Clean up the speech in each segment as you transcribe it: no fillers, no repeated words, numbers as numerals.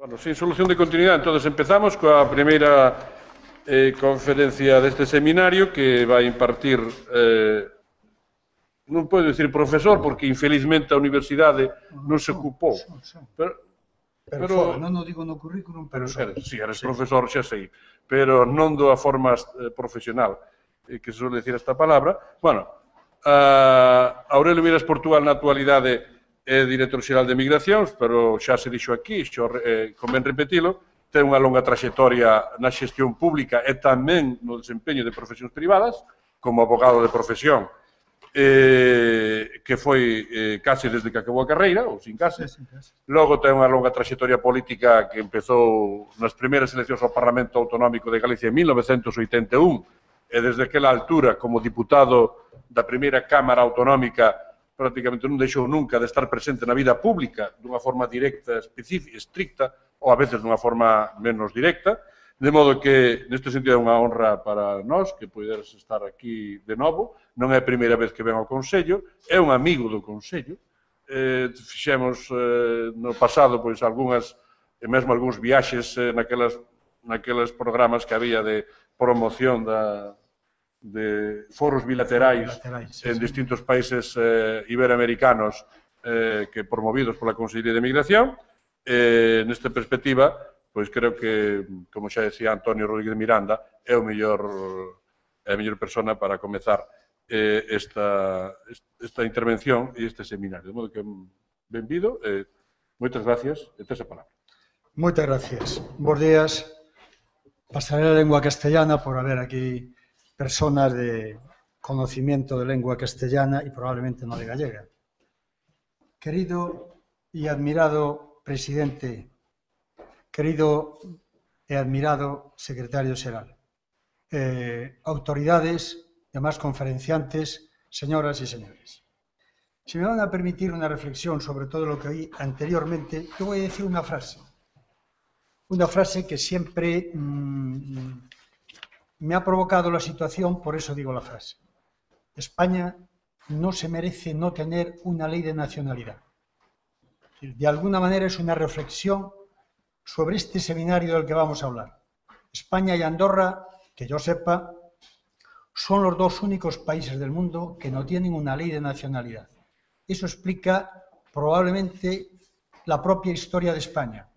Bueno, sin solución de continuidade, entonces empezamos coa primeira conferencia deste seminario que vai impartir, non podo dicir profesor, porque infelizmente a universidade non se ocupou. Pero non o digo no currículum, pero si eres profesor, xa sei, pero non da forma profesional que se suele decir esta palabra. Bueno, Aurelio Vilas Portugal na actualidade é director xeral de Migracións, pero xa se dixo aquí, convén repetilo, ten unha longa traxectoria na xestión pública e tamén no desempeño de profesións privadas, como abogado de profesión, que foi case desde que acabou a carreira, ou sin case. Logo ten unha longa traxectoria política que empezou nas primeiras eleccións ao Parlamento Autonómico de Galicia en 1981, e desde aquela altura, como diputado da primeira Cámara Autonómica, prácticamente non deixou nunca de estar presente na vida pública dunha forma directa, específica, estricta, ou a veces dunha forma menos directa, de modo que, neste sentido, é unha honra para nós que poderes estar aquí de novo. Non é a primeira vez que ven ao Consello, é un amigo do Consello. Fixemos no pasado pois algunhas, e mesmo algúns viaxes naqueles programas que había de promoción de foros bilaterais en distintos países iberoamericanos que promovidos pola Consellería de Migración. Nesta perspectiva, pois creo que, como xa decía Antonio Rodríguez Miranda, é a mellor persona para comezar esta intervención e este seminario. De modo que, benvido, moitas gracias, e tes a palabra. Moitas gracias. Bos días. Pasaré a lengua castellana por haber aquí personas de conocimiento de lengua castellana y probablemente no de gallega. Querido y admirado presidente, querido e admirado secretario xeral, autoridades, demás conferenciantes, señoras y señores. Si me van a permitir una reflexión sobre todo lo que oí anteriormente, yo voy a decir una frase que siempre me ha provocado la situación, por eso digo la frase. España no se merece no tener una ley de nacionalidad. De alguna manera es una reflexión sobre este seminario del que vamos a hablar. España y Andorra, que yo sepa, son los dos únicos países del mundo que no tienen una ley de nacionalidad. Eso explica probablemente la propia historia de España.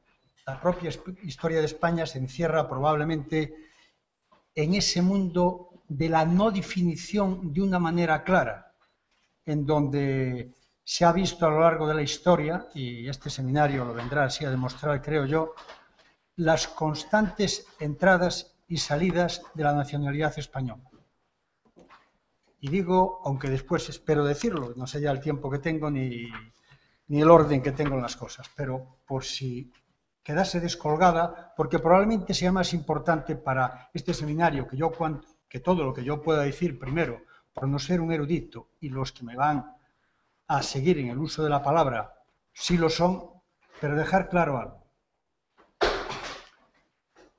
La propia historia de España se encierra probablemente en ese mundo de la no definición de una manera clara, en donde se ha visto a lo largo de la historia, y este seminario lo vendrá así a demostrar, creo yo, las constantes entradas y salidas de la nacionalidad española. Y digo, aunque después espero decirlo, no sé ya el tiempo que tengo ni el orden que tengo en las cosas, pero por si quedase descolgada, porque probablemente sea más importante para este seminario que todo lo que yo pueda decir primero, por no ser un erudito, y los que me van a seguir en el uso de la palabra sí lo son, pero dejar claro algo.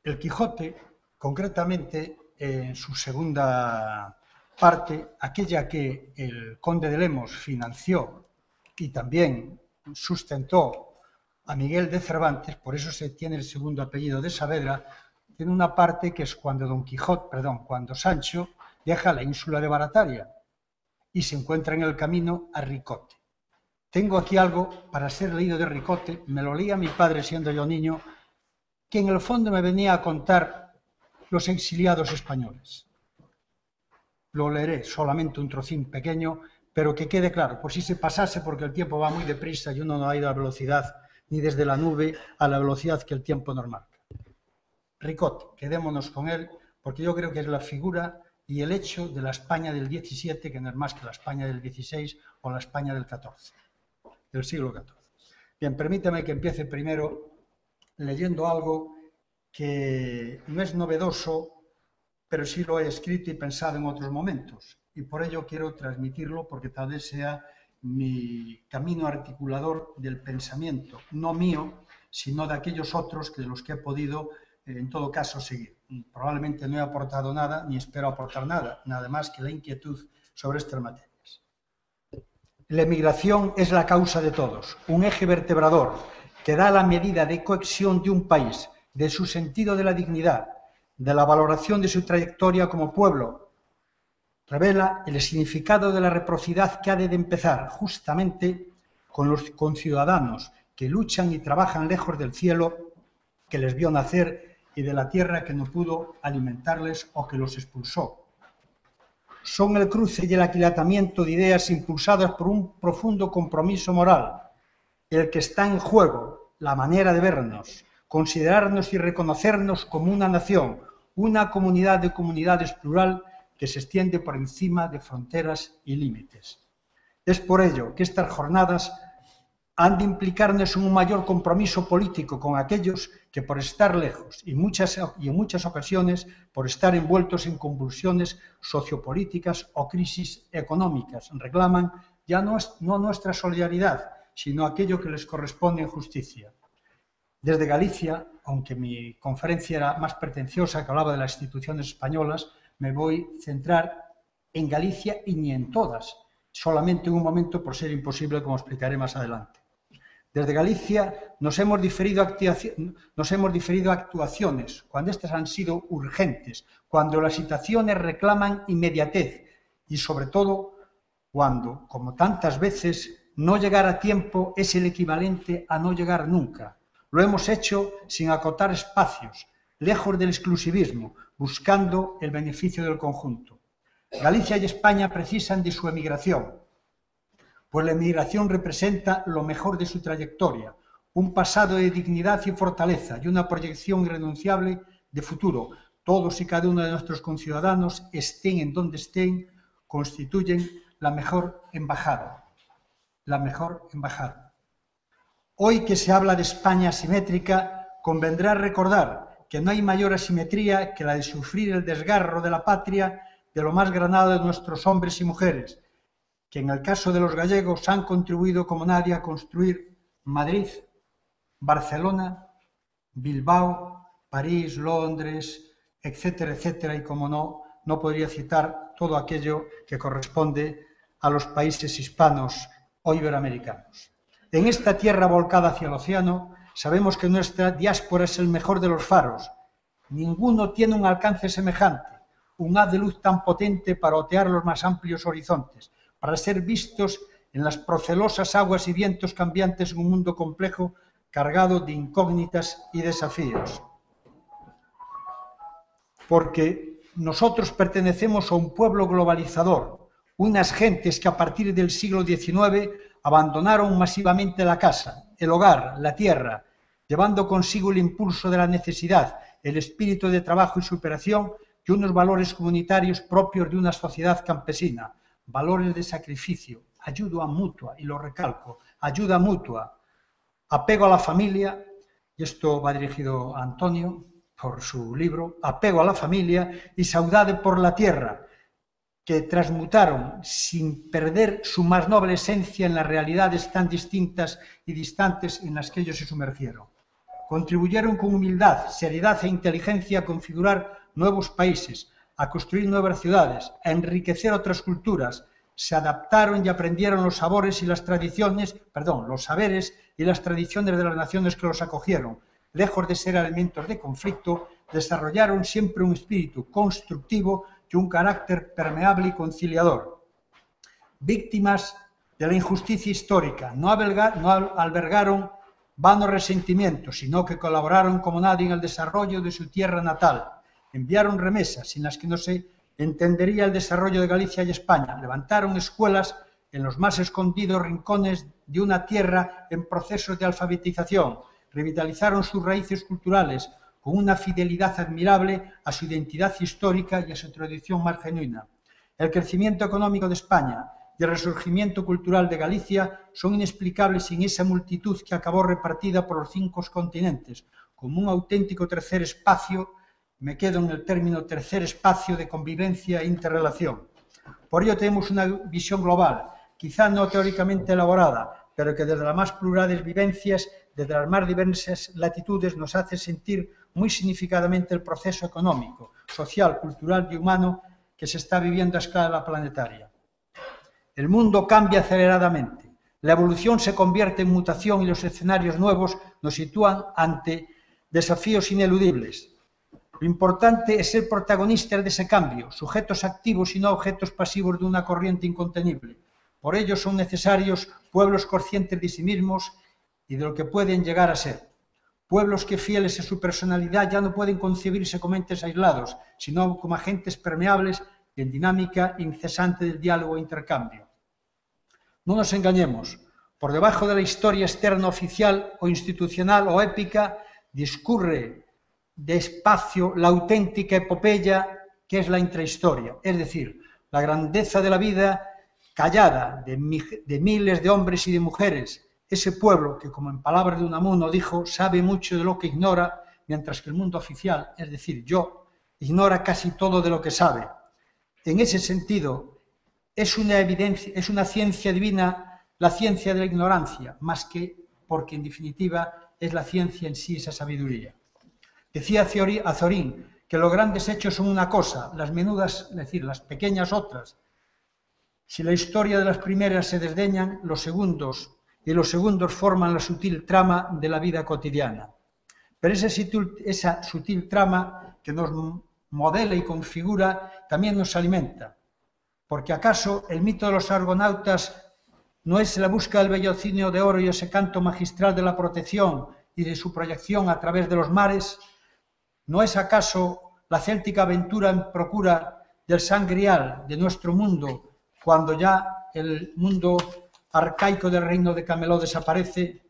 El Quijote, concretamente en su segunda parte, aquella que el conde de Lemos financió y también sustentó a Miguel de Cervantes, por eso se tiene el segundo apellido de Saavedra, tiene una parte que es cuando cuando Sancho deja la ínsula de Barataria y se encuentra en el camino a Ricote. Tengo aquí algo para ser leído de Ricote, me lo leía mi padre siendo yo niño, que en el fondo me venía a contar los exiliados españoles. Lo leeré, solamente un trocín pequeño, pero que quede claro, por si se pasase, porque el tiempo va muy deprisa y uno no ha ido a velocidad ni desde la nube a la velocidad que el tiempo nos marca. Ricote, quedémonos con él, porque yo creo que es la figura y el hecho de la España del XVII, que no es más que la España del XVI o la España del XIV, del siglo XIV. Bien, permítame que empiece primero leyendo algo que no es novedoso, pero sí lo he escrito y pensado en otros momentos, y por ello quiero transmitirlo porque tal vez sea mi camino articulador del pensamiento, no mío, sino de aquellos otros de los que he podido, en todo caso, seguir. Probablemente no he aportado nada, ni espero aportar nada, nada más que la inquietud sobre estas materias. La emigración es la causa de todos, un eje vertebrador que da la medida de cohesión de un país, de su sentido de la dignidad, de la valoración de su trayectoria como pueblo, revela el significado de la reciprocidad que ha de empezar justamente con los conciudadanos que luchan y trabajan lejos del cielo que les vio nacer y de la tierra que no pudo alimentarles o que los expulsó. Son el cruce y el aquilatamiento de ideas impulsadas por un profundo compromiso moral, el que está en juego, la manera de vernos, considerarnos y reconocernos como una nación, una comunidad de comunidades plural que se extiende por encima de fronteras y límites. Es por ello que estas jornadas han de implicarnos en un mayor compromiso político con aquellos que por estar lejos y en muchas ocasiones por estar envueltos en convulsiones sociopolíticas o crisis económicas reclaman ya no nuestra solidaridad, sino aquello que les corresponde en justicia. Desde Galicia, aunque mi conferencia era más pretenciosa, que hablaba de las instituciones españolas, me voy a centrar en Galicia y ni en todas, solamente en un momento por ser imposible, como explicaré más adelante. Desde Galicia nos hemos diferido actuaciones cuando estas han sido urgentes, cuando las situaciones reclaman inmediatez y sobre todo cuando, como tantas veces, no llegar a tiempo es el equivalente a no llegar nunca. Lo hemos hecho sin acotar espacios, lejos del exclusivismo, buscando el beneficio del conjunto. Galicia y España precisan de su emigración, pues la emigración representa lo mejor de su trayectoria, un pasado de dignidad y fortaleza y una proyección irrenunciable de futuro. Todos y cada uno de nuestros conciudadanos, estén en donde estén, constituyen la mejor embajada. La mejor embajada. Hoy que se habla de España asimétrica, convendrá recordar que no hay mayor asimetría que la de sufrir el desgarro de la patria de lo más granado de nuestros hombres y mujeres, que en el caso de los gallegos han contribuido como nadie a construir Madrid, Barcelona, Bilbao, París, Londres, etcétera, etcétera, y como no podría citar todo aquello que corresponde a los países hispanos o iberoamericanos. En esta tierra volcada hacia el océano, sabemos que nuestra diáspora es el mejor de los faros. Ninguno tiene un alcance semejante, un haz de luz tan potente para otear los más amplios horizontes, para ser vistos en las procelosas aguas y vientos cambiantes en un mundo complejo, cargado de incógnitas y desafíos. Porque nosotros pertenecemos a un pueblo globalizador, unas gentes que a partir del siglo XIX abandonaron masivamente la casa, el hogar, la tierra, llevando consigo el impulso de la necesidad, el espíritu de trabajo y superación y unos valores comunitarios propios de una sociedad campesina, valores de sacrificio, ayuda mutua, y lo recalco, ayuda mutua, apego a la familia, y esto va dirigido a Antonio por su libro, apego a la familia y saudade por la tierra, que transmutaron sin perder su más noble esencia en las realidades tan distintas y distantes en las que ellos se sumergieron. Contribuyeron con humildad, seriedad e inteligencia a configurar nuevos países, a construir nuevas ciudades, a enriquecer otras culturas, se adaptaron y aprendieron los saberes y las tradiciones de las naciones que los acogieron. Lejos de ser elementos de conflicto, desarrollaron siempre un espíritu constructivo y un carácter permeable y conciliador. Víctimas de la injusticia histórica, no albergaron vanos resentimientos, sino que colaboraron como nadie en el desarrollo de su tierra natal. Enviaron remesas sin las que no se entendería el desarrollo de Galicia y España. Levantaron escuelas en los más escondidos rincones de una tierra en procesos de alfabetización. Revitalizaron sus raíces culturales con una fidelidad admirable a su identidad histórica y a su tradición más genuina. El crecimiento económico de España y el resurgimiento cultural de Galicia son inexplicables sin esa multitud que acabó repartida por los 5 continentes, como un auténtico tercer espacio, me quedo en el término tercer espacio de convivencia e interrelación. Por ello tenemos una visión global, quizá no teóricamente elaborada, pero que desde las más plurales vivencias, desde las más diversas latitudes, nos hace sentir muy significativamente el proceso económico, social, cultural y humano que se está viviendo a escala planetaria. El mundo cambia aceleradamente. La evolución se convierte en mutación y los escenarios nuevos nos sitúan ante desafíos ineludibles. Lo importante es ser protagonistas de ese cambio, sujetos activos y no objetos pasivos de una corriente incontenible. Por ello son necesarios pueblos conscientes de sí mismos y de lo que pueden llegar a ser. Pueblos que, fieles a su personalidad, ya no pueden concebirse como entes aislados, sino como agentes permeables en dinámica incesante del diálogo e intercambio. No nos engañemos, por debajo de la historia externa oficial o institucional o épica discurre despacio la auténtica epopeya que es la intrahistoria, es decir, la grandeza de la vida callada de miles de hombres y de mujeres, ese pueblo que, como en palabras de Unamuno dijo, sabe mucho de lo que ignora, mientras que el mundo oficial, es decir, yo, ignora casi todo de lo que sabe. En ese sentido, es una ciencia divina la ciencia de la ignorancia, más que porque, en definitiva, es la ciencia en sí esa sabiduría. Decía Azorín que los grandes hechos son una cosa, las menudas, es decir, las pequeñas otras. Si la historia de las primeras se desdeñan, los segundos, y los segundos forman la sutil trama de la vida cotidiana. Pero esa sutil trama que nos modela y configura también nos alimenta. Porque ¿acaso el mito de los argonautas no es la búsqueda del vellocinio de oro y ese canto magistral de la protección y de su proyección a través de los mares? ¿No es acaso la céltica aventura en procura del San Grial de nuestro mundo, cuando ya el mundo arcaico del reino de Camelot desaparece?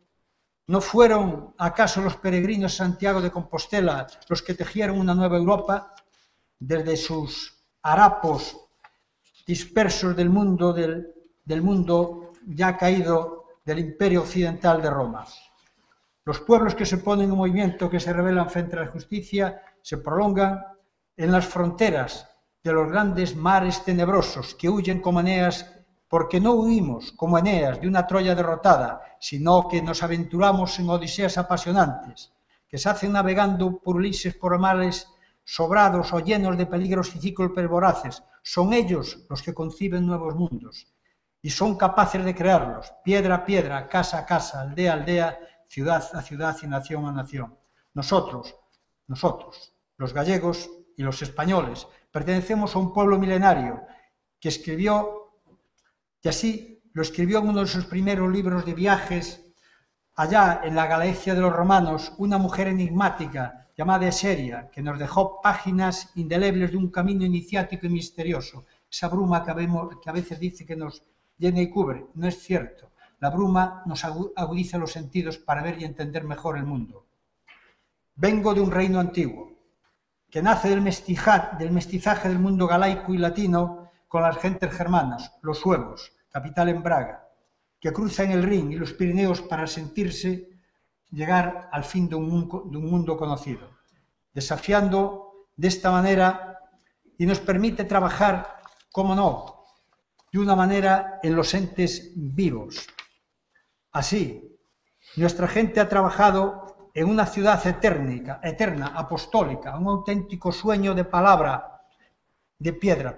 ¿No fueron acaso los peregrinos Santiago de Compostela los que tejieron una nueva Europa desde sus harapos dispersos del mundo ya caído del imperio occidental de Roma? Los pueblos que se ponen en movimiento, que se rebelan frente a la justicia, se prolongan en las fronteras de los grandes mares tenebrosos que huyen como Eneas, porque no huimos como Eneas de una Troya derrotada, sino que nos aventuramos en odiseas apasionantes, que se hacen navegando por Ulises por mares sobrados o llenos de peligros y cíclopes voraces. Son ellos los que conciben nuevos mundos y son capaces de crearlos, piedra a piedra, casa a casa, aldea a aldea, ciudad a ciudad y nación a nación. Nosotros, los gallegos y los españoles, pertenecemos a un pueblo milenario que escribió, y así lo escribió en uno de sus primeros libros de viajes, allá en la Galicia de los romanos, una mujer enigmática llamada Eseria, que nos dejó páginas indelebles de un camino iniciático y misterioso. Esa bruma que a veces dice que nos llena y cubre, no es cierto. La bruma nos agudiza los sentidos para ver y entender mejor el mundo. Vengo de un reino antiguo, que nace del mestizaje del mundo galaico y latino con las gentes germanas, los suevos, capital en Braga, que cruzan el Rin y los Pirineos para sentirse llegar al fin de un mundo conocido, desafiando de esta manera y nos permite trabajar, cómo no, de una manera en los entes vivos. Así, nuestra gente ha trabajado en una ciudad eterna, apostólica, un auténtico sueño de piedra,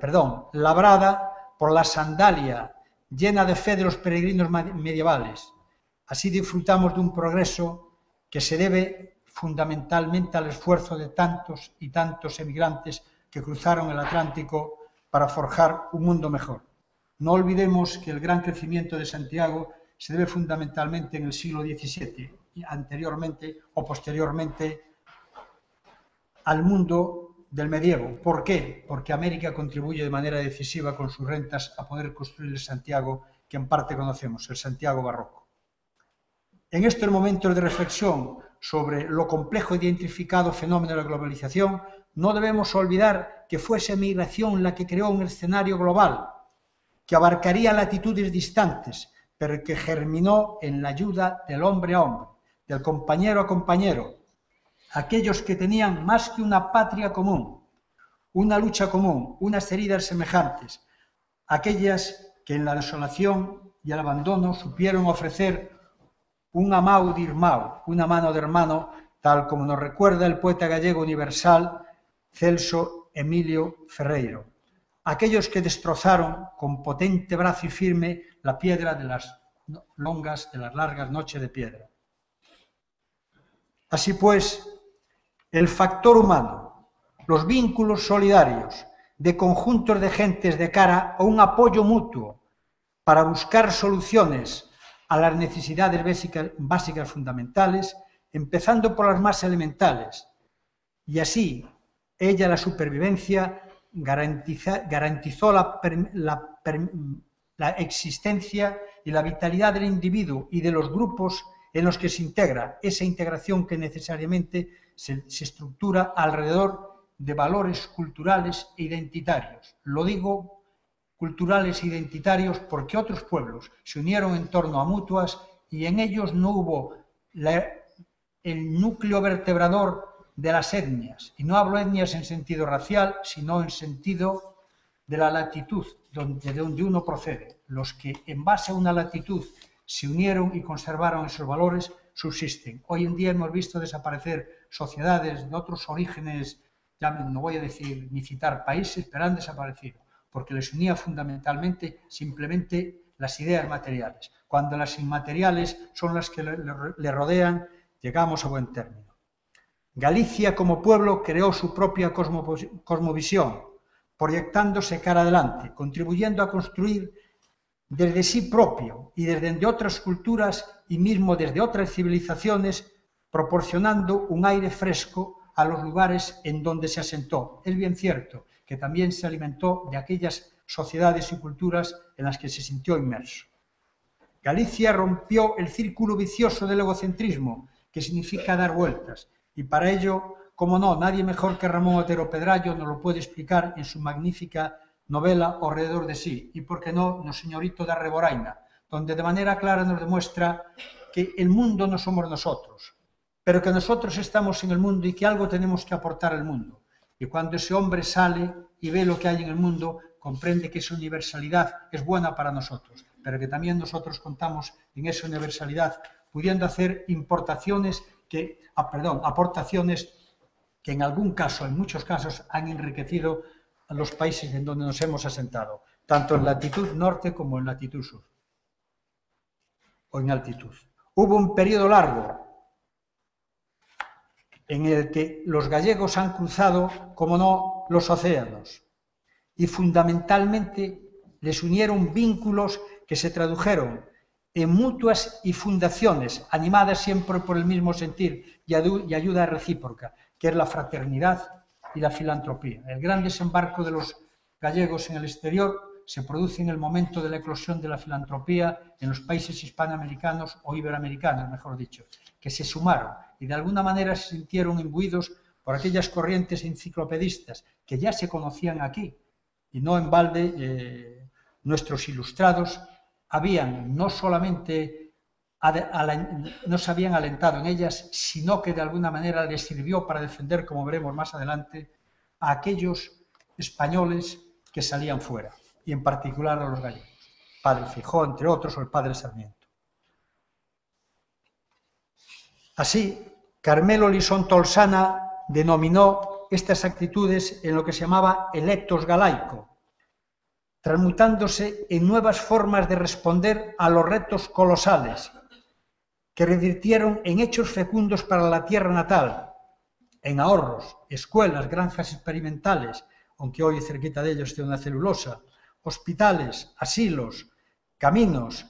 labrada por la sandalia llena de fe de los peregrinos medievales. Así disfrutamos de un progreso que se debe fundamentalmente al esfuerzo de tantos y tantos emigrantes que cruzaron el Atlántico para forjar un mundo mejor. No olvidemos que el gran crecimiento de Santiago se debe fundamentalmente en el siglo XVII, anteriormente o posteriormente al mundo del medievo. ¿Por qué? Porque América contribuye de manera decisiva con sus rentas a poder construir el Santiago que en parte conocemos, el Santiago barroco. En estos momentos de reflexión sobre lo complejo e identificado fenómeno de la globalización, no debemos olvidar que fue esa migración la que creó un escenario global que abarcaría latitudes distantes, pero que germinó en la ayuda del hombre a hombre, del compañero a compañero, aquellos que tenían más que una patria común, una lucha común, unas heridas semejantes, aquellas que en la desolación y el abandono supieron ofrecer un amau de irmão, una mano de hermano, tal como nos recuerda el poeta gallego universal Celso Emilio Ferreiro. Aquellos que destrozaron con potente brazo y firme la piedra de las longas, de las largas noches de piedra. Así pues, el factor humano, los vínculos solidarios de conjuntos de gentes de cara a un apoyo mutuo para buscar soluciones a las necesidades básicas fundamentales, empezando por las más elementales, y así la supervivencia garantizó la existencia y la vitalidad del individuo y de los grupos en los que se integra, esa integración que necesariamente se estructura alrededor de valores culturales e identitarios. Lo digo culturales e identitarios porque otros pueblos se unieron en torno a mutuas y en ellos no hubo el núcleo vertebrador de las etnias. Y no hablo etnias en sentido racial, sino en sentido de la latitud de donde uno procede. Los que en base a una latitud se unieron y conservaron esos valores subsisten. Hoy en día hemos visto desaparecer sociedades de otros orígenes, ya no voy a decir ni citar países, pero han desaparecido, porque les unía fundamentalmente simplemente las ideas materiales. Cuando las inmateriales son las que le rodean, llegamos a buen término. Galicia como pueblo creó su propia cosmovisión, proyectándose cara adelante, contribuyendo a construir desde sí propio y desde otras culturas y mismo desde otras civilizaciones, proporcionando un aire fresco a los lugares en donde se asentó. Es bien cierto que también se alimentó de aquellas sociedades y culturas en las que se sintió inmerso. Galicia rompió el círculo vicioso del egocentrismo, que significa dar vueltas, y para ello, como no, nadie mejor que Ramón Otero Pedrayo nos lo puede explicar en su magnífica novela Alrededor de sí, y por qué no, no Señorito da Reboraina, donde de manera clara nos demuestra que el mundo no somos nosotros, pero que nosotros estamos en el mundo y que algo tenemos que aportar al mundo. Y cuando ese hombre sale y ve lo que hay en el mundo, comprende que esa universalidad es buena para nosotros, pero que también nosotros contamos en esa universalidad, pudiendo hacer aportaciones que en algún caso, en muchos casos, han enriquecido a los países en donde nos hemos asentado, tanto en latitud norte como en latitud sur, o en altitud. Hubo un periodo largo en el que los gallegos han cruzado, como no, los océanos, y fundamentalmente les unieron vínculos que se tradujeron en mutuas y fundaciones, animadas siempre por el mismo sentir y ayuda recíproca, que es la fraternidad y la filantropía. El gran desembarco de los gallegos en el exterior se produce en el momento de la eclosión de la filantropía en los países hispanoamericanos o iberoamericanos, mejor dicho, que se sumaron y de alguna manera se sintieron imbuidos por aquellas corrientes enciclopedistas que ya se conocían aquí. Y no en balde nuestros ilustrados no solamente no se habían alentado en ellas, sino que de alguna manera les sirvió para defender, como veremos más adelante, a aquellos españoles que salían fuera, y en particular a los gallegos, Padre Fijó, entre otros, o el Padre Sarmiento. Así, Carmelo Lisón Tolsana denominó estas actitudes en lo que se llamaba el ethos galaico, transmutándose en nuevas formas de responder a los retos colosales que revirtieron en hechos fecundos para la tierra natal, en ahorros, escuelas, granjas experimentales, aunque hoy cerquita de ellos esté una celulosa, hospitales, asilos, caminos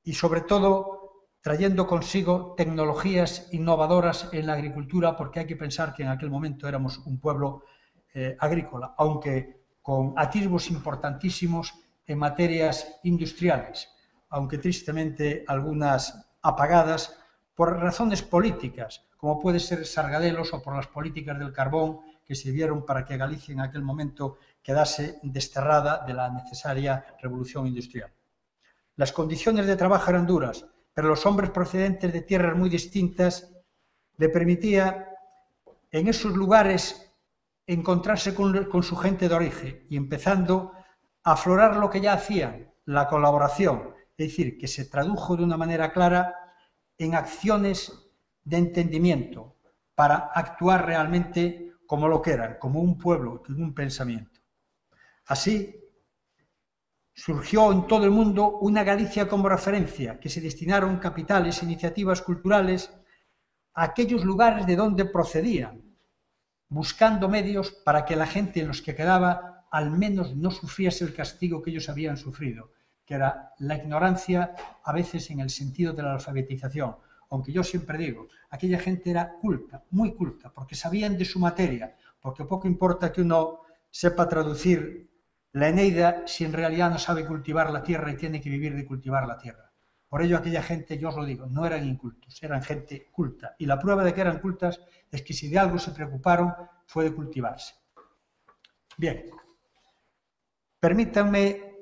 y sobre todo trayendo consigo tecnologías innovadoras en la agricultura, porque hay que pensar que en aquel momento éramos un pueblo agrícola, aunque con atisbos importantísimos en materias industriales, aunque tristemente algunas apagadas por razones políticas, como puede ser Sargadelos o por las políticas del carbón que sirvieron para que Galicia en aquel momento quedase desterrada de la necesaria revolución industrial. Las condiciones de trabajo eran duras, pero los hombres procedentes de tierras muy distintas le permitía en esos lugares encontrarse con su gente de origen y empezando a aflorar lo que ya hacían, la colaboración, es decir, que se tradujo de una manera clara en acciones de entendimiento para actuar realmente como lo que eran, como un pueblo, con un pensamiento. Así, surgió en todo el mundo una Galicia como referencia, que se destinaron capitales e iniciativas culturales a aquellos lugares de donde procedían, buscando medios para que la gente en los que quedaba al menos no sufriese el castigo que ellos habían sufrido, que era la ignorancia, a veces en el sentido de la alfabetización. Aunque yo siempre digo, aquella gente era culta, muy culta, porque sabían de su materia, porque poco importa que uno sepa traducir la Eneida si en realidad no sabe cultivar la tierra y tiene que vivir de cultivar la tierra. Por ello aquella gente, yo os lo digo, no eran incultos, eran gente culta. Y la prueba de que eran cultas es que si de algo se preocuparon fue de cultivarse. Bien, permítanme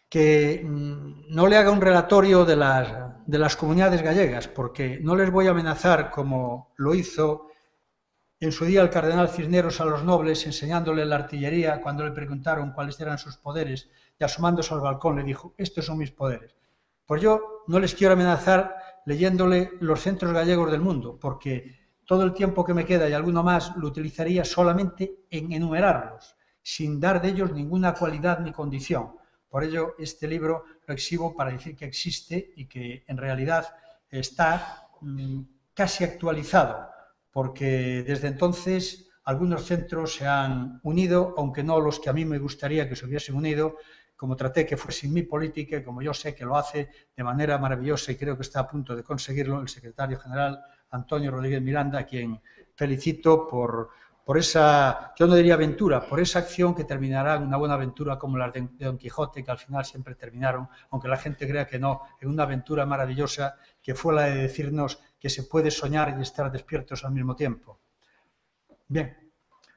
que no le haga un relatorio de las comunidades gallegas, porque no les voy a amenazar como lo hizo en su día el cardenal Cisneros a los nobles, enseñándole la artillería cuando le preguntaron cuáles eran sus poderes, y asomándose al balcón le dijo, estos son mis poderes. Pues yo no les quiero amenazar leyéndole los centros gallegos del mundo, porque todo el tiempo que me queda y alguno más lo utilizaría solamente en enumerarlos, sin dar de ellos ninguna cualidad ni condición. Por ello, este libro lo exhibo para decir que existe y que en realidad está casi actualizado, porque desde entonces algunos centros se han unido, aunque no los que a mí me gustaría que se hubiesen unido, como traté que fuese mi política y como yo sé que lo hace de manera maravillosa y creo que está a punto de conseguirlo el secretario general Antonio Rodríguez Miranda, a quien felicito por esa, yo no diría aventura, por esa acción que terminará en una buena aventura como la de Don Quijote, que al final siempre terminaron, aunque la gente crea que no, en una aventura maravillosa que fue la de decirnos que se puede soñar y estar despiertos al mismo tiempo. Bien,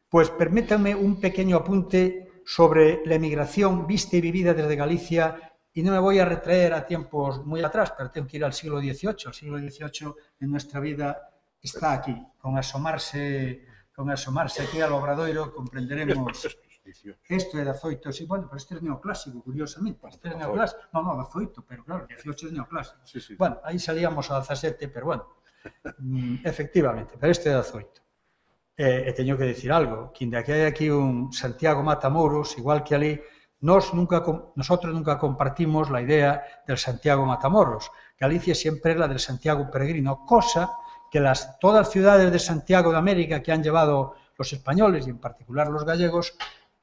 pues permítanme un pequeño apunte sobre la emigración vista y vivida desde Galicia, y no me voy a retraer a tiempos muy atrás, pero tengo que ir al siglo XVIII. El siglo XVIII en nuestra vida está aquí, con asomarse aquí al Obradoiro comprenderemos. Esto é de Azoito, sí, bueno, pero este é neoclásico, curiosamente. Este é neoclásico. No, de Azoito, pero claro, 18 é neoclásico. Sí, sí. Bueno, aí salíamos a 17, pero bueno, efectivamente, pero este é de Azoito. E teño que decir algo, que de que hai aquí un Santiago Matamoros, igual que ali, nosotros nunca compartimos la idea del Santiago Matamoros. Galicia siempre es la del Santiago Peregrino, cosa que todas las ciudades de Santiago de América que han llevado los españoles, y en particular los gallegos,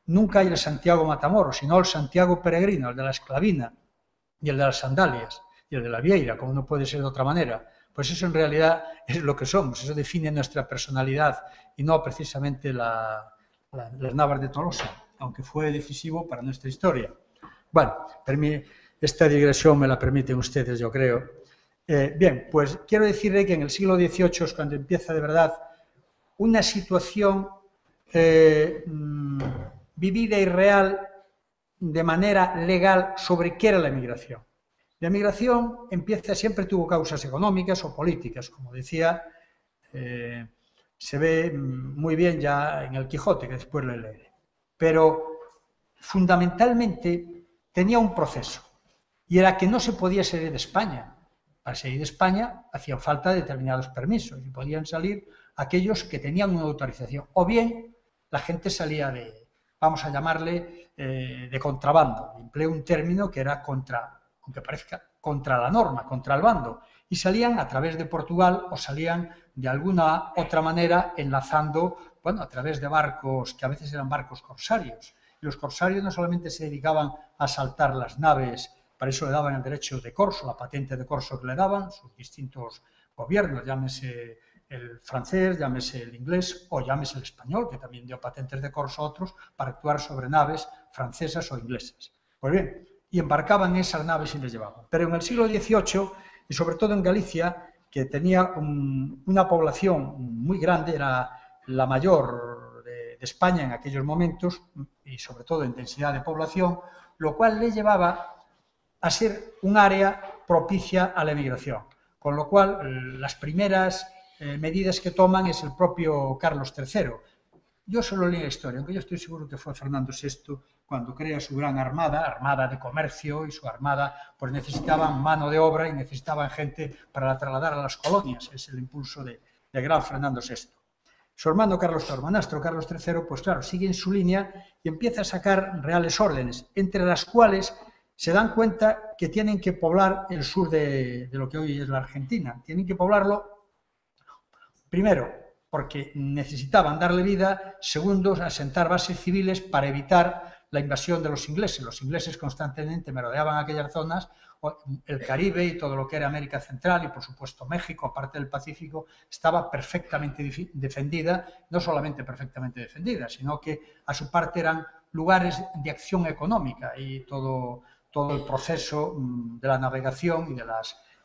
nunca hay el Santiago Matamoros, sino el Santiago Peregrino, el de la esclavina, y el de las sandalias, y el de la vieira, como no puede ser de otra manera. Pues eso en realidad es lo que somos, eso define nuestra personalidad, y no precisamente las Navas de Tolosa, aunque fue decisivo para nuestra historia. Bueno, esta digresión me la permiten ustedes, yo creo. Bien, pues quiero decirle que en el siglo XVIII es cuando empieza de verdad una situación vivida y real de manera legal sobre qué era la emigración. La emigración siempre tuvo causas económicas o políticas, como decía, se ve muy bien ya en el Quijote, que después lo leeré. Pero fundamentalmente tenía un proceso, y era que no se podía salir de España. Para salir de España hacían falta determinados permisos, y podían salir aquellos que tenían una autorización, o bien la gente salía de, vamos a llamarle, de contrabando. Empleo un término que era aunque parezca contra la norma, contra el bando, y salían a través de Portugal o salían de alguna otra manera enlazando, bueno, a través de barcos que a veces eran barcos corsarios. Y los corsarios no solamente se dedicaban a asaltar las naves, para eso le daban el derecho de corso, la patente de corso que le daban sus distintos gobiernos, llámese el francés, llámese el inglés o llámese el español, que también dio patentes de corso a otros para actuar sobre naves francesas o inglesas. Pues bien, y embarcaban esas naves y les llevaban. Pero en el siglo XVIII, y sobre todo en Galicia, que tenía una población muy grande, era la mayor de España en aquellos momentos, y sobre todo en densidad de población, lo cual le llevaba a ser un área propicia a la emigración. Con lo cual, las primeras medidas que toman es el propio Carlos III. Yo solo leí la historia, aunque yo estoy seguro que fue Fernando VI cuando crea su gran armada de comercio, y su armada pues necesitaban mano de obra y necesitaban gente para trasladar a las colonias. Es el impulso de gran Fernando VI. Su hermano Carlos, su hermanastro Carlos III, pues claro, sigue en su línea y empieza a sacar reales órdenes, entre las cuales se dan cuenta que tienen que poblar el sur de lo que hoy es la Argentina. Tienen que poblarlo, primero, porque necesitaban darle vida, segundo, asentar bases civiles para evitar la invasión de los ingleses. Los ingleses constantemente merodeaban aquellas zonas, el Caribe y todo lo que era América Central y, por supuesto, México, parte del Pacífico, estaba perfectamente defendida, no solamente perfectamente defendida, sino que a su parte eran lugares de acción económica y todo el proceso de la navegación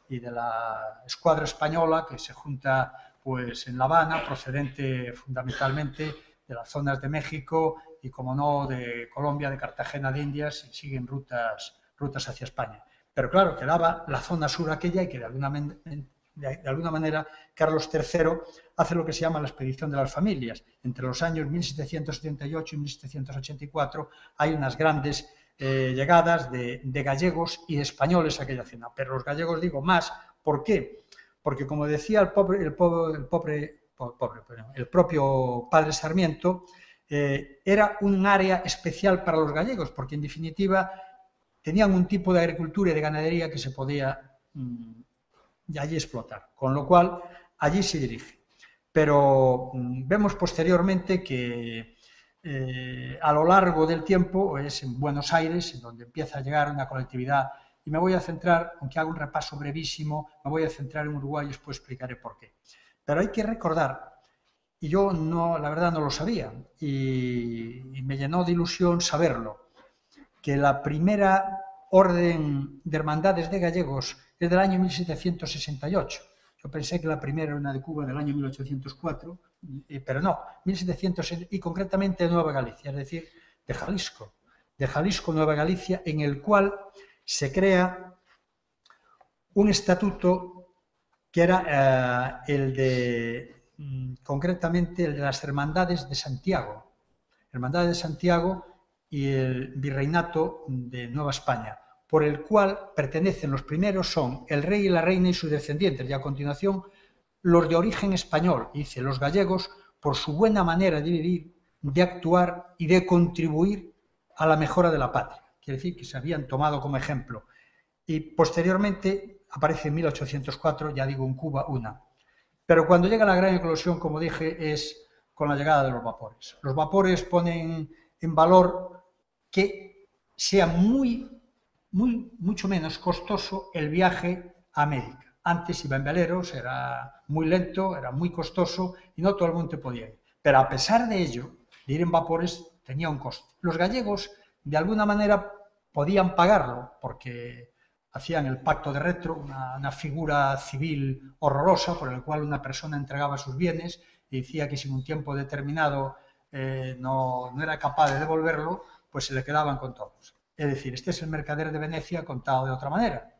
y de la escuadra española que se junta pues en La Habana, procedente fundamentalmente de las zonas de México y, como no, de Colombia, de Cartagena de Indias, y siguen rutas hacia España. Pero claro, quedaba la zona sur aquella y que de alguna manera Carlos III hace lo que se llama la expedición de las familias. Entre los años 1778 y 1784 hay unas grandes llegadas de gallegos y de españoles a aquella zona. Pero los gallegos digo más, ¿por qué? Porque, como decía el propio padre Sarmiento, era un área especial para los gallegos, porque en definitiva tenían un tipo de agricultura y de ganadería que se podía allí explotar, con lo cual allí se dirige. Pero vemos posteriormente que a lo largo del tiempo es en Buenos Aires en donde empieza a llegar una colectividad, y me voy a centrar, aunque hago un repaso brevísimo, me voy a centrar en Uruguay y después explicaré por qué. Pero hay que recordar, y yo la verdad no lo sabía, y me llenó de ilusión saberlo, que la primera orden de hermandades de gallegos es del año 1768. Yo pensé que la primera era una de Cuba del año 1804, pero no, 1760, y concretamente de Nueva Galicia, es decir, de Jalisco, Nueva Galicia, en el cual se crea un estatuto que era concretamente el de las Hermandades de Santiago. Hermandades de Santiago y el Virreinato de Nueva España, por el cual pertenecen los primeros son el rey y la reina y sus descendientes, y a continuación los de origen español, dice, los gallegos, por su buena manera de vivir, de actuar y de contribuir a la mejora de la patria. Quiere decir que se habían tomado como ejemplo. Y posteriormente aparece en 1804, ya digo, en Cuba una. Pero cuando llega la gran eclosión, como dije, es con la llegada de los vapores. Los vapores ponen en valor que sea mucho menos costoso el viaje a América. Antes iba en veleros, era muy lento, era muy costoso y no todo el mundo podía ir. Pero a pesar de ello, de ir en vapores tenía un coste. Los gallegos, de alguna manera, podían pagarlo porque hacían el pacto de retro, una figura civil horrorosa por la cual una persona entregaba sus bienes y decía que si en un tiempo determinado no era capaz de devolverlo, pues se le quedaban con todos. Es decir, este es el mercader de Venecia contado de otra manera.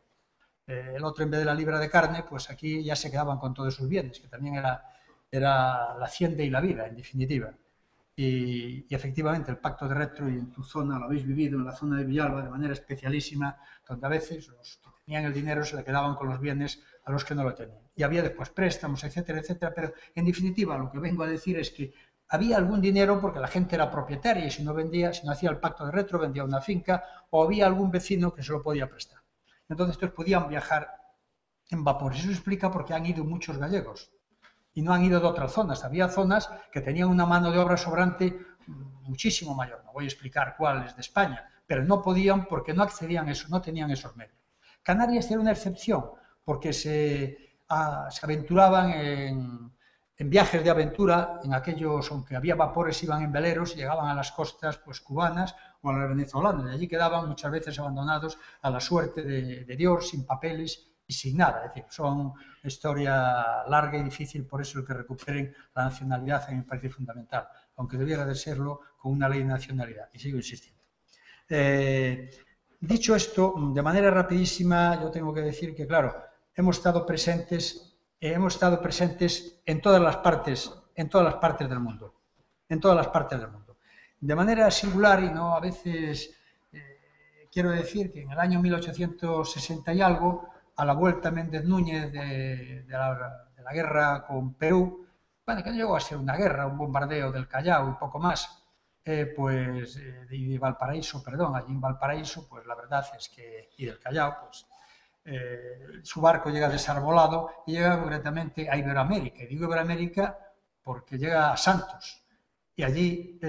El otro, en vez de la libra de carne, pues aquí ya se quedaban con todos sus bienes, que también era la hacienda y la vida, en definitiva. Y efectivamente el pacto de retro, y en tu zona lo habéis vivido, en la zona de Villalba, de manera especialísima, donde a veces los que tenían el dinero se le quedaban con los bienes a los que no lo tenían. Y había después préstamos, etcétera, etcétera, pero en definitiva lo que vengo a decir es que había algún dinero porque la gente era propietaria y si no hacía el pacto de retro, vendía una finca, o había algún vecino que se lo podía prestar. Entonces estos podían viajar en vapores. Eso explica por qué han ido muchos gallegos y no han ido de otras zonas. Había zonas que tenían una mano de obra sobrante muchísimo mayor. No voy a explicar cuáles de España, pero no podían porque no accedían a eso, no tenían esos medios. Canarias era una excepción porque se aventuraban en viajes de aventura, en aquellos, aunque había vapores, iban en veleros y llegaban a las costas pues cubanas o a las venezolanas. Y allí quedaban muchas veces abandonados a la suerte de Dios, sin papeles y sin nada. Es decir, son una historia larga y difícil, por eso el que recuperen la nacionalidad a mí me parece fundamental, aunque debiera de serlo con una ley de nacionalidad, y sigo insistiendo. Dicho esto, de manera rapidísima, yo tengo que decir que, claro, hemos estado presentes en todas las partes del mundo, de manera singular, y no a veces quiero decir que en el año 1860 y algo, a la vuelta Méndez Núñez de la guerra con Perú, bueno, que no llegó a ser una guerra, un bombardeo del Callao y poco más, de Valparaíso, perdón, allí en Valparaíso, pues la verdad es que, y del Callao, pues su barco llega desarbolado y llega concretamente a Iberoamérica. Y digo Iberoamérica porque llega a Santos. Y allí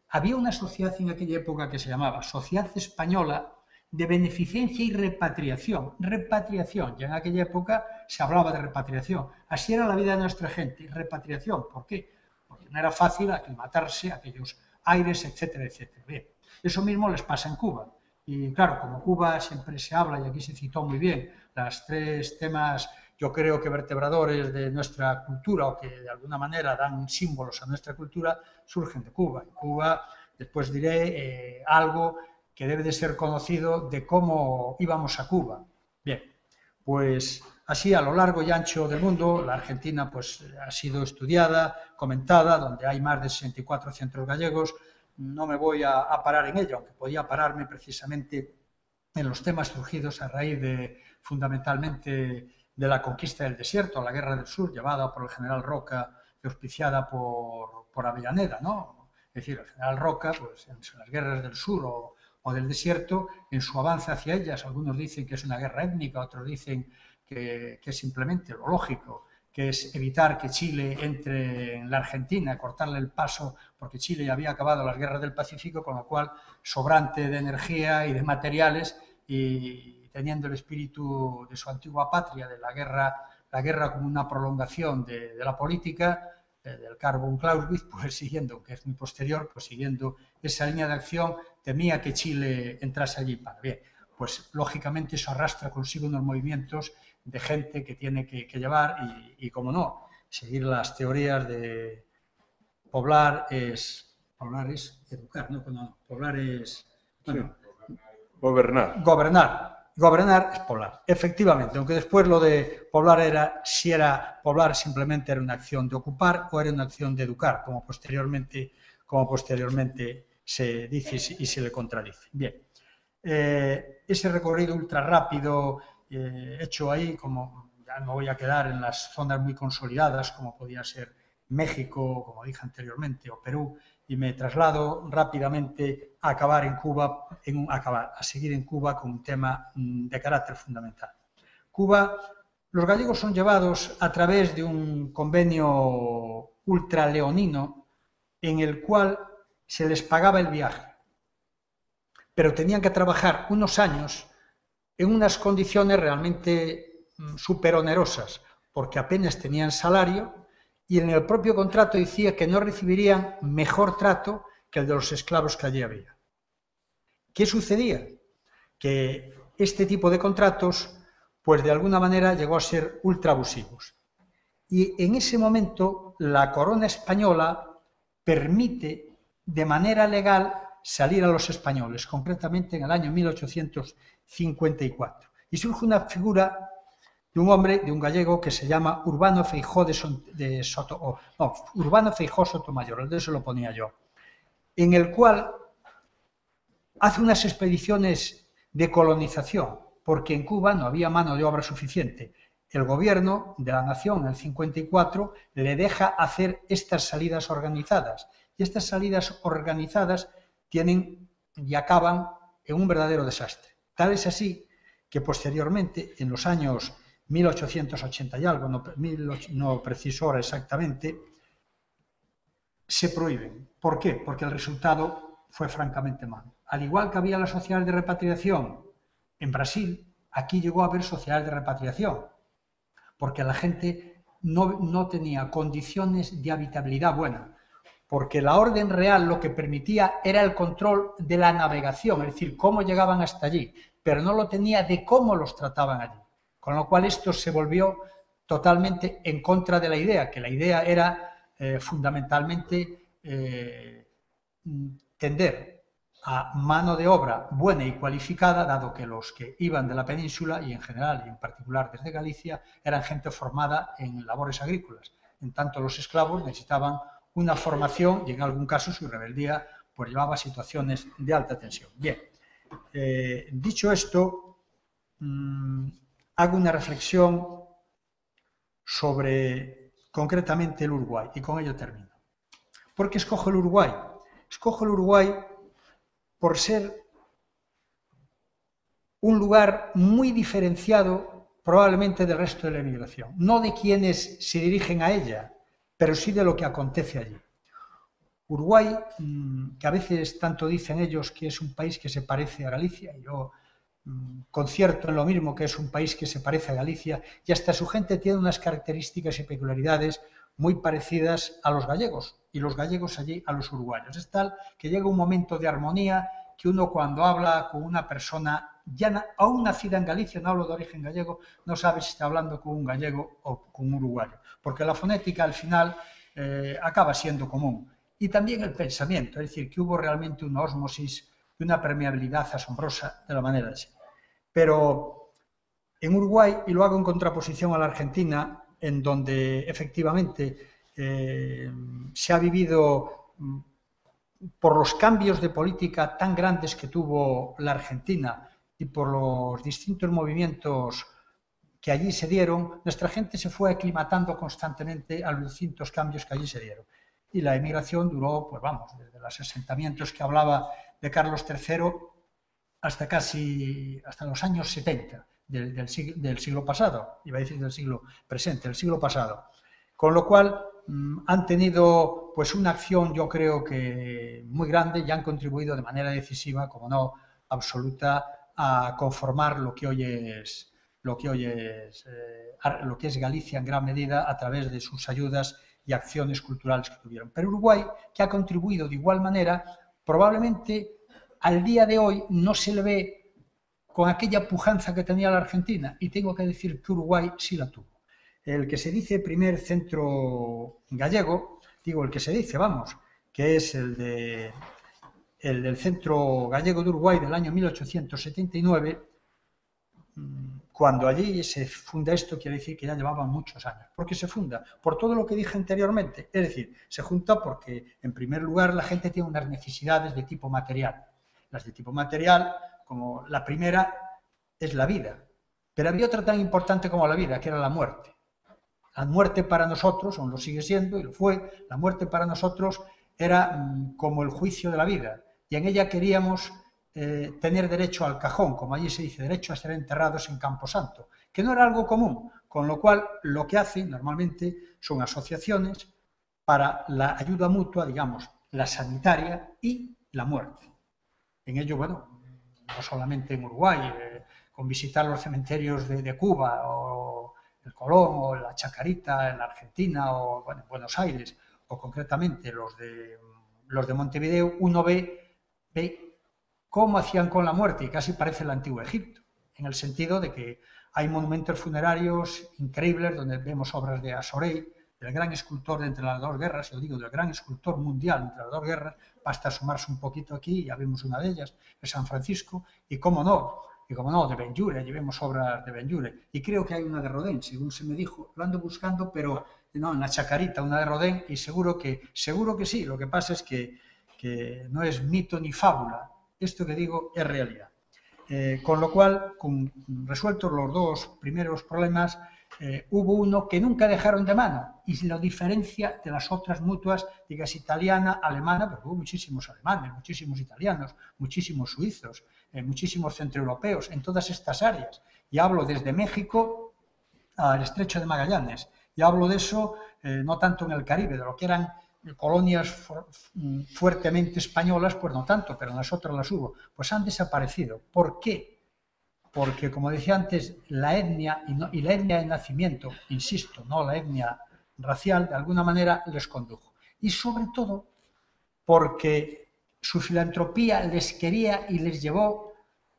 había una sociedad en aquella época que se llamaba Sociedad Española de Beneficencia y Repatriación. Repatriación, ya en aquella época se hablaba de repatriación. Así era la vida de nuestra gente, repatriación. ¿Por qué? Porque no era fácil aclimatarse a aquellos aires, etcétera, etcétera. Bien, eso mismo les pasa en Cuba. Y claro, como Cuba siempre se habla, y aquí se citó muy bien, los tres temas, yo creo que vertebradores de nuestra cultura, o que de alguna manera dan símbolos a nuestra cultura, surgen de Cuba. En Cuba, después diré algo que debe de ser conocido de cómo íbamos a Cuba. Bien, pues así a lo largo y ancho del mundo, la Argentina pues ha sido estudiada, comentada, donde hay más de 64 centros gallegos. No me voy a parar en ello, aunque podía pararme precisamente en los temas surgidos a raíz de, fundamentalmente, de la conquista del desierto, la Guerra del Sur, llevada por el general Roca y auspiciada por Avellaneda, ¿no? Es decir, el general Roca, pues en las guerras del sur o del desierto, en su avance hacia ellas, algunos dicen que es una guerra étnica, otros dicen que es simplemente lo lógico, que es evitar que Chile entre en la Argentina, cortarle el paso, porque Chile ya había acabado las guerras del Pacífico, con lo cual sobrante de energía y de materiales, y teniendo el espíritu de su antigua patria, de la guerra como una prolongación de la política, del Carbon Clausewitz, pues siguiendo, que es muy posterior, pues siguiendo esa línea de acción, temía que Chile entrase allí. Para bien, pues lógicamente eso arrastra consigo unos movimientos de gente que tiene que llevar y como no, seguir las teorías de poblar es educar, ¿no? Poblar es... Bueno, sí. Gobernar. Gobernar es poblar, efectivamente, aunque después lo de poblar si era poblar simplemente era una acción de ocupar o era una acción de educar, como posteriormente se dice y se le contradice. Bien, ese recorrido ultra rápido hecho ahí, como ya no voy a quedar en las zonas muy consolidadas, como podía ser México, como dije anteriormente, o Perú, y me traslado rápidamente a acabar en Cuba, a seguir en Cuba con un tema de carácter fundamental. Cuba, los gallegos son llevados a través de un convenio ultraleonino en el cual se les pagaba el viaje, pero tenían que trabajar unos años en unas condiciones realmente súper onerosas, porque apenas tenían salario y en el propio contrato decía que no recibirían mejor trato que el de los esclavos que allí había. ¿Qué sucedía? Que este tipo de contratos, pues de alguna manera llegó a ser ultra abusivos. Y en ese momento la corona española permite de manera legal salir a los españoles, concretamente en el año 1854. Y surge una figura de un hombre, de un gallego, que se llama Urbano Feijó Urbano Feijó Sotomayor, de eso lo ponía yo, en el cual hace unas expediciones de colonización, porque en Cuba no había mano de obra suficiente. El gobierno de la nación, en el 54, le deja hacer estas salidas organizadas. Y estas salidas organizadas tienen y acaban en un verdadero desastre. Tal es así que posteriormente, en los años 1880 y algo, no preciso ahora exactamente, se prohíben. ¿Por qué? Porque el resultado fue francamente malo. Al igual que había las sociedades de repatriación en Brasil, aquí llegó a haber sociedades de repatriación, porque la gente no tenía condiciones de habitabilidad buena, porque la orden real lo que permitía era el control de la navegación, es decir, cómo llegaban hasta allí, pero no lo tenía de cómo los trataban allí. Con lo cual esto se volvió totalmente en contra de la idea, que la idea era fundamentalmente tender a mano de obra buena y cualificada, dado que los que iban de la península, y en general y en particular desde Galicia, eran gente formada en labores agrícolas. En tanto, los esclavos necesitaban una formación y en algún caso su rebeldía pues llevaba a situaciones de alta tensión. Bien, dicho esto, hago una reflexión sobre concretamente el Uruguay, y con ello termino. ¿Por qué escojo el Uruguay? Escojo el Uruguay por ser un lugar muy diferenciado probablemente del resto de la emigración, no de quienes se dirigen a ella, pero sí de lo que acontece allí. Uruguay, que a veces tanto dicen ellos que es un país que se parece a Galicia, y yo concierto en lo mismo, que es un país que se parece a Galicia, y hasta su gente tiene unas características y peculiaridades muy parecidas a los gallegos, y los gallegos allí a los uruguayos. Es tal que llega un momento de armonía que uno, cuando habla con una persona ya aún nacida en Galicia, no hablo de origen gallego, no sabe si está hablando con un gallego o con un uruguayo, porque la fonética al final acaba siendo común. Y también el pensamiento, es decir, que hubo realmente una ósmosis y una permeabilidad asombrosa de la manera de ser. Pero en Uruguay, y lo hago en contraposición a la Argentina, en donde efectivamente se ha vivido, por los cambios de política tan grandes que tuvo la Argentina y por los distintos movimientos que allí se dieron, nuestra gente se fue aclimatando constantemente a los distintos cambios que allí se dieron. Y la emigración duró, pues vamos, desde los asentamientos que hablaba de Carlos III hasta los años 70 del siglo pasado, iba a decir del siglo presente, del siglo pasado. Con lo cual han tenido pues una acción, yo creo que muy grande, y han contribuido de manera decisiva, como no absoluta, a conformar lo que hoy es Galicia en gran medida a través de sus ayudas y acciones culturales que tuvieron. Pero Uruguay, que ha contribuido de igual manera, probablemente al día de hoy no se le ve con aquella pujanza que tenía la Argentina, y tengo que decir que Uruguay sí la tuvo. El que se dice primer centro gallego, digo el que se dice, vamos, que es el del Centro Gallego de Uruguay del año 1879, cuando allí se funda esto, quiere decir que ya llevaban muchos años. ¿Por qué se funda? Por todo lo que dije anteriormente. Es decir, se junta porque, en primer lugar, la gente tiene unas necesidades de tipo material. Las de tipo material, como la primera, es la vida. Pero había otra tan importante como la vida, que era la muerte. La muerte para nosotros, aún lo sigue siendo, y lo fue, la muerte para nosotros era como el juicio de la vida. Y en ella queríamos tener derecho al cajón, como allí se dice, derecho a ser enterrados en Camposanto, que no era algo común, con lo cual lo que hacen normalmente son asociaciones para la ayuda mutua, digamos, la sanitaria y la muerte. En ello, bueno, no solamente en Uruguay, con visitar los cementerios de Cuba o el Colón o la Chacarita en la Argentina o bueno, en Buenos Aires, o concretamente los de Montevideo, uno ve cómo hacían con la muerte, y casi parece el antiguo Egipto, en el sentido de que hay monumentos funerarios increíbles donde vemos obras de Asorey, del gran escultor de Entre las dos guerras, yo digo del gran escultor mundial entre las dos guerras, basta sumarse un poquito aquí, ya vemos una de ellas, de San Francisco, y cómo no, de Benlliure, allí vemos obras de Benlliure, y creo que hay una de Rodin, según se me dijo, lo ando buscando, pero no, en la Chacarita, una de Rodin, y seguro que sí, lo que pasa es que no es mito ni fábula, esto que digo es realidad. Con lo cual, resueltos los dos primeros problemas, hubo uno que nunca dejaron de mano, y lo diferencia de las otras mutuas, digas italiana, alemana, porque hubo muchísimos alemanes, muchísimos italianos, muchísimos suizos, muchísimos centroeuropeos en todas estas áreas. Y hablo desde México al Estrecho de Magallanes, y hablo de eso no tanto en el Caribe, de lo que eran colonias fuertemente españolas, pues no tanto, pero en las otras las hubo, pues han desaparecido. ¿Por qué? Porque, como decía antes, la etnia y la etnia de nacimiento, insisto, no la etnia racial, de alguna manera les condujo. Y sobre todo porque su filantropía les quería y les llevó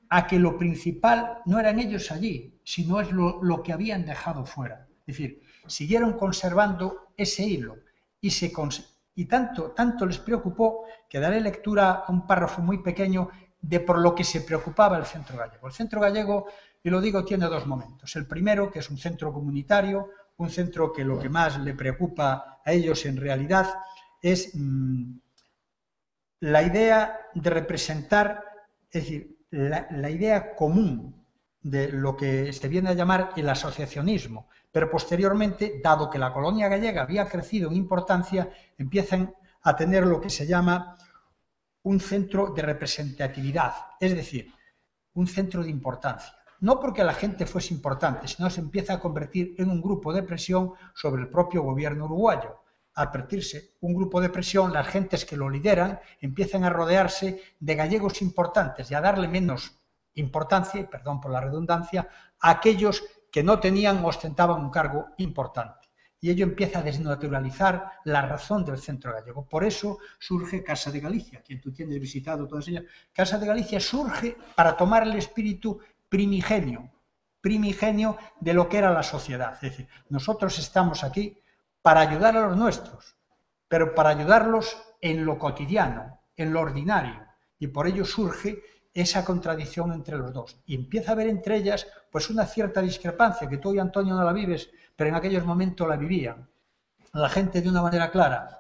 a que lo principal no eran ellos allí, sino es lo que habían dejado fuera. Es decir, siguieron conservando ese hilo y tanto les preocupó que daré lectura a un párrafo muy pequeño de por lo que se preocupaba el Centro Gallego. El Centro Gallego, y lo digo, tiene dos momentos. El primero, que es un centro comunitario, un centro que lo que más le preocupa a ellos en realidad es la idea de representar, es decir, la idea común de lo que se viene a llamar el asociacionismo, pero posteriormente, dado que la colonia gallega había crecido en importancia, empiezan a tener lo que se llama un centro de representatividad, es decir, un centro de importancia. No porque la gente fuese importante, sino se empieza a convertir en un grupo de presión sobre el propio gobierno uruguayo. Al convertirse un grupo de presión, las gentes que lo lideran empiezan a rodearse de gallegos importantes y a darle menos importancia, y perdón por la redundancia, a aquellos que no tenían o ostentaban un cargo importante. Y ello empieza a desnaturalizar la razón del centro gallego. Por eso surge Casa de Galicia, quien tú tienes visitado todas ellas. Casa de Galicia surge para tomar el espíritu primigenio de lo que era la sociedad. Es decir, nosotros estamos aquí para ayudar a los nuestros, pero para ayudarlos en lo cotidiano, en lo ordinario. Y por ello surge esa contradicción entre los dos. Y empieza a haber entre ellas pues una cierta discrepancia, que tú y Antonio no la vives, pero en aquellos momentos la vivían. La gente de una manera clara,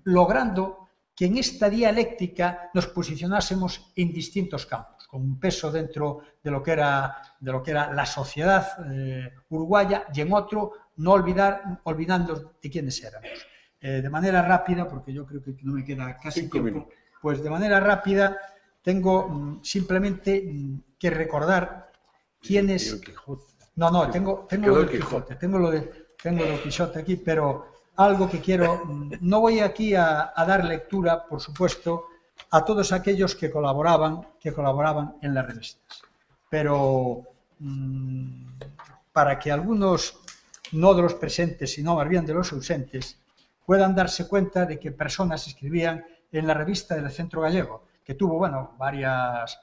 logrando que en esta dialéctica nos posicionásemos en distintos campos, con un peso dentro de lo que era la sociedad uruguaya y en otro no olvidando de quiénes éramos. De manera rápida, porque yo creo que no me queda casi tiempo, pues de manera rápida tengo simplemente que recordar quiénes... No, tengo lo del Quijote, tengo lo del Quijote aquí, pero algo que quiero... No voy aquí a dar lectura, por supuesto, a todos aquellos que colaboraban en las revistas. Pero para que algunos, no de los presentes, sino más bien de los ausentes, puedan darse cuenta de que personas escribían en la revista del Centro Gallego, que tuvo, bueno, varios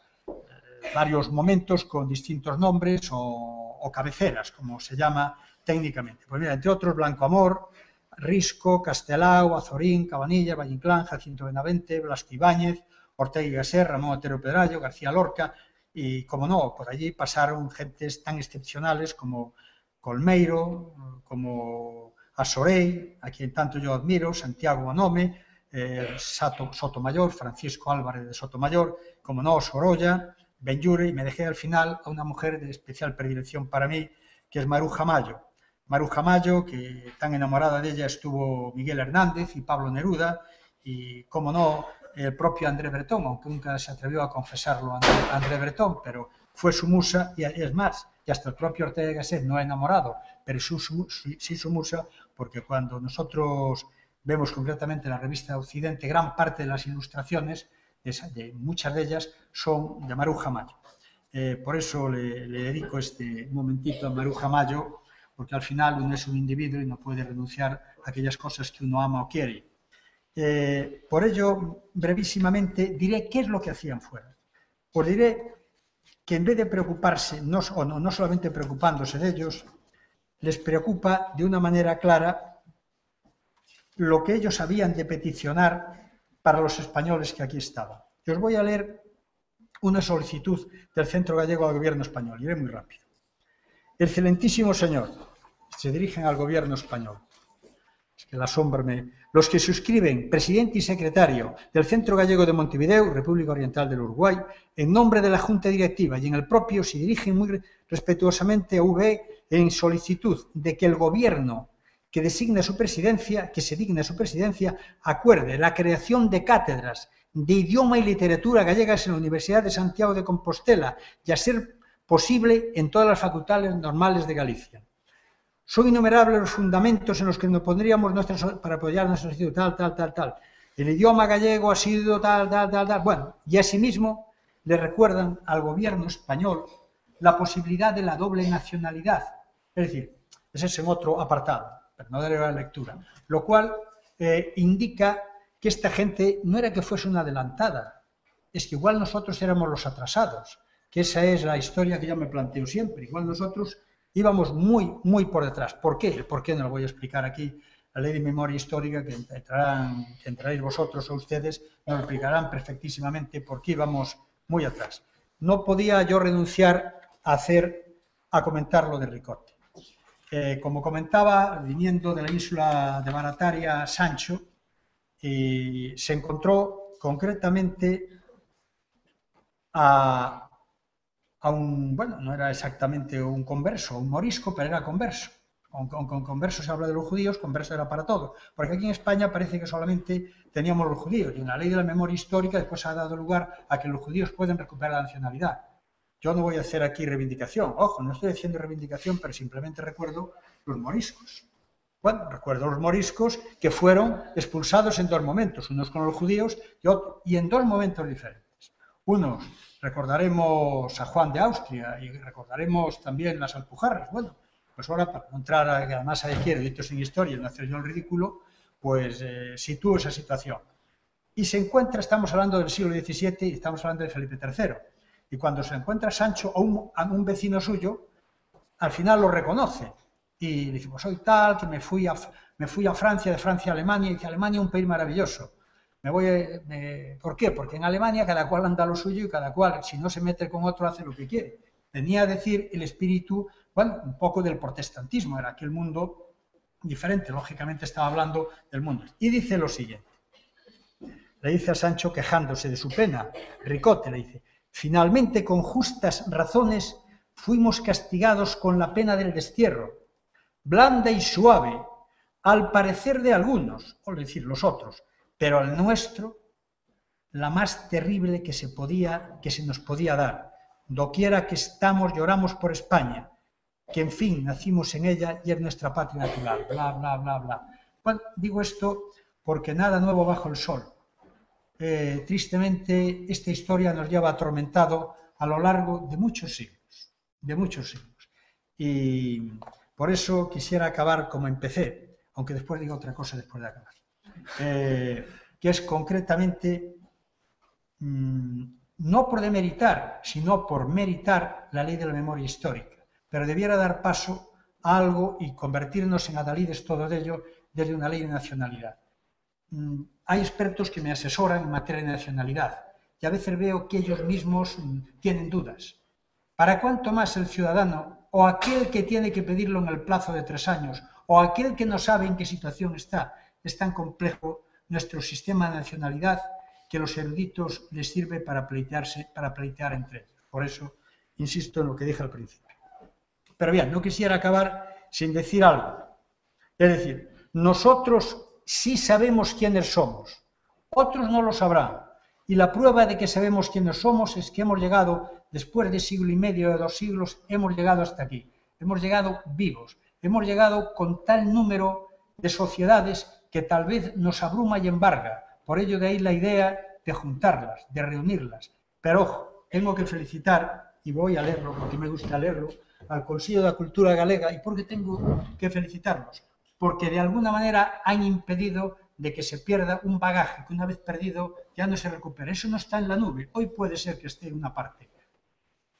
momentos con distintos nombres o cabeceras, como se llama técnicamente. Pues mira, entre otros, Blanco Amor, Risco, Castelao, Azorín, Cabanilla, Valle Inclán, Jacinto Benavente, Blasco Ibáñez, Ortega y Gasset, Ramón Otero Pedrallo, García Lorca, y, como no, por allí pasaron gentes tan excepcionales como Colmeiro, como Asorey, a quien tanto yo admiro, Santiago Bonome, Sotomayor, Francisco Álvarez de Sotomayor, como no, Sorolla, Benlliure, y me dejé al final a una mujer de especial predilección para mí, que es Maruja Mayo. Maruja Mayo, que tan enamorada de ella estuvo Miguel Hernández y Pablo Neruda, y, como no, el propio André Breton, aunque nunca se atrevió a confesarlo a André Breton, pero fue su musa, y es más, y hasta el propio Ortega y Gasset no ha enamorado, pero sí su musa, porque cuando nosotros vemos concretamente en la revista Occidente, gran parte de las ilustraciones, muchas de ellas, son de Maruja Mayo. Por eso le dedico este momentito a Maruja Mayo, porque al final uno es un individuo y no puede renunciar a aquellas cosas que uno ama o quiere. Por ello, brevísimamente, diré qué es lo que hacían fuera. Pues diré que en vez de preocuparse, no solamente preocupándose de ellos, les preocupa de una manera clara lo que ellos habían de peticionar para los españoles que aquí estaban. Yo os voy a leer una solicitud del Centro Gallego al Gobierno español, iré muy rápido. Excelentísimo señor, se dirigen al Gobierno español. Es que el asombro Los que suscriben, presidente y secretario del Centro Gallego de Montevideo, República Oriental del Uruguay, en nombre de la Junta Directiva y en el propio, se dirigen muy respetuosamente a VE en solicitud de que el Gobierno que se digne a su presidencia, acuerde la creación de cátedras de idioma y literatura gallegas en la Universidad de Santiago de Compostela y, a ser posible, en todas las facultades normales de Galicia. Son innumerables los fundamentos en los que nos pondríamos para apoyar nuestra solicitud, tal. El idioma gallego ha sido tal. Bueno, y asimismo le recuerdan al Gobierno español la posibilidad de la doble nacionalidad. Es decir, ese es en otro apartado, pero no daré la lectura. Lo cual indica que esta gente no era que fuese una adelantada, es que igual nosotros éramos los atrasados, que esa es la historia que yo me planteo siempre. Igual nosotros íbamos muy por detrás. ¿Por qué? El por qué no lo voy a explicar aquí. La ley de memoria histórica que entraréis vosotros o ustedes nos lo explicarán perfectísimamente por qué íbamos muy atrás. No podía yo renunciar a comentar lo de Ricote. Como comentaba, viniendo de la isla de Barataria, Sancho, se encontró concretamente a bueno, no era exactamente un converso, un morisco, pero era converso. Con converso se habla de los judíos, converso era para todo. Porque aquí en España parece que solamente teníamos los judíos, y en la ley de la memoria histórica después ha dado lugar a que los judíos pueden recuperar la nacionalidad. Yo no voy a hacer aquí reivindicación, ojo, no estoy haciendo reivindicación, pero simplemente recuerdo los moriscos. Bueno, recuerdo los moriscos que fueron expulsados en dos momentos, unos con los judíos y en dos momentos diferentes. Unos, recordaremos a Juan de Austria y recordaremos también las Alpujarras. Bueno, pues ahora para no entrar a la masa de quiero, dicho sin historia, no hacer yo el ridículo, pues sitúo esa situación. Y se encuentra, estamos hablando del siglo XVII y estamos hablando de Felipe III. Y cuando se encuentra Sancho a un vecino suyo, al final lo reconoce. Y dice, pues soy tal, que me fui a Francia, de Francia a Alemania, y que Alemania es un país maravilloso. ¿Por qué? Porque en Alemania cada cual anda lo suyo y cada cual, si no se mete con otro, hace lo que quiere. Venía a decir el espíritu, bueno, un poco del protestantismo, era aquel mundo diferente, lógicamente estaba hablando del mundo. Y dice lo siguiente, le dice a Sancho quejándose de su pena, Ricote le dice, finalmente con justas razones fuimos castigados con la pena del destierro, blanda y suave, al parecer de algunos, o decir los otros, pero al nuestro, la más terrible que se nos podía dar. Doquiera que estamos, lloramos por España, que en fin, nacimos en ella y es nuestra patria natural, bla, bla, bla, bla. Bueno, digo esto porque nada nuevo bajo el sol. Tristemente, esta historia nos lleva atormentado a lo largo de muchos siglos, Y por eso quisiera acabar como empecé, aunque después diga otra cosa después de acabar, que es concretamente no por demeritar, sino por meritar la ley de la memoria histórica, pero debiera dar paso a algo y convertirnos en adalides todo ello desde una ley de nacionalidad. Hay expertos que me asesoran en materia de nacionalidad y a veces veo que ellos mismos tienen dudas. ¿Para cuánto más el ciudadano o aquel que tiene que pedirlo en el plazo de 3 años o aquel que no sabe en qué situación está? Es tan complejo nuestro sistema de nacionalidad que los eruditos les sirve para pleitear entre ellos. Por eso insisto en lo que dije al principio. Pero bien, no quisiera acabar sin decir algo. Es decir, nosotros sí sabemos quiénes somos, otros no lo sabrán. Y la prueba de que sabemos quiénes somos es que hemos llegado, después de siglo y medio, de 2 siglos, hemos llegado hasta aquí. Hemos llegado vivos, hemos llegado con tal número de sociedades que tal vez nos abruma y embarga. Por ello de ahí la idea de juntarlas, de reunirlas. Pero ojo, tengo que felicitar, y voy a leerlo porque me gusta leerlo, al Consello da Cultura Galega. ¿Y por qué tengo que felicitarlos? Porque de alguna manera han impedido de que se pierda un bagaje que una vez perdido ya no se recupera. Eso no está en la nube, hoy puede ser que esté en una parte.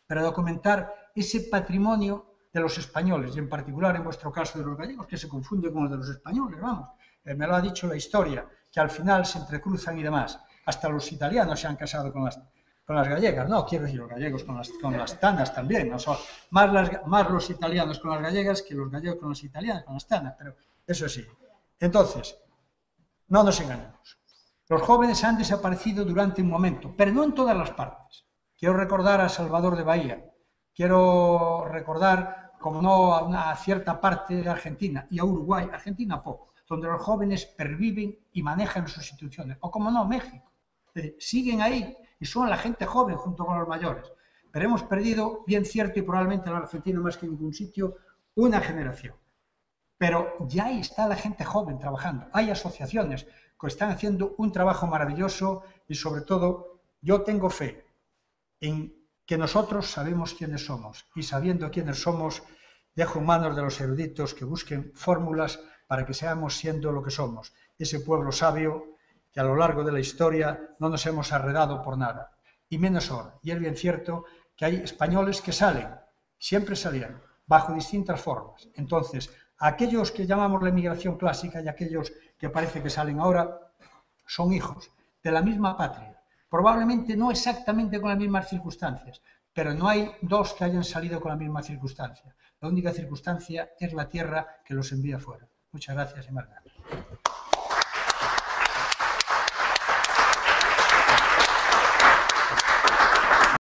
Pero documentar ese patrimonio de los españoles, y en particular en vuestro caso de los gallegos, que se confunde con el de los españoles, vamos, me lo ha dicho la historia, que al final se entrecruzan y demás. Hasta los italianos se han casado con las gallegas, no, quiero decir los gallegos con las tanas también, no son más los italianos con las gallegas que los gallegos con las italianas, con las tanas, pero eso sí. Entonces, no nos engañemos. Los jóvenes han desaparecido durante un momento, pero no en todas las partes. Quiero recordar a Salvador de Bahía, quiero recordar, como no, a una cierta parte de Argentina y a Uruguay, Argentina poco, donde los jóvenes perviven y manejan sus instituciones, o como no, México. Es decir, siguen ahí y son la gente joven junto con los mayores. Pero hemos perdido, bien cierto, y probablemente en la Argentina más que en ningún sitio, una generación. Pero ya ahí está la gente joven trabajando. Hay asociaciones que están haciendo un trabajo maravilloso y sobre todo yo tengo fe en que nosotros sabemos quiénes somos y sabiendo quiénes somos dejo en manos de los eruditos que busquen fórmulas para que seamos siendo lo que somos, ese pueblo sabio que a lo largo de la historia no nos hemos arredado por nada, y menos ahora. Y es bien cierto que hay españoles que salen, siempre salieron, bajo distintas formas. Entonces, aquellos que llamamos la emigración clásica y aquellos que parece que salen ahora son hijos de la misma patria, probablemente no exactamente con las mismas circunstancias, pero no hay dos que hayan salido con la misma circunstancia. La única circunstancia es la tierra que los envía fuera. Muchas gracias y más nada.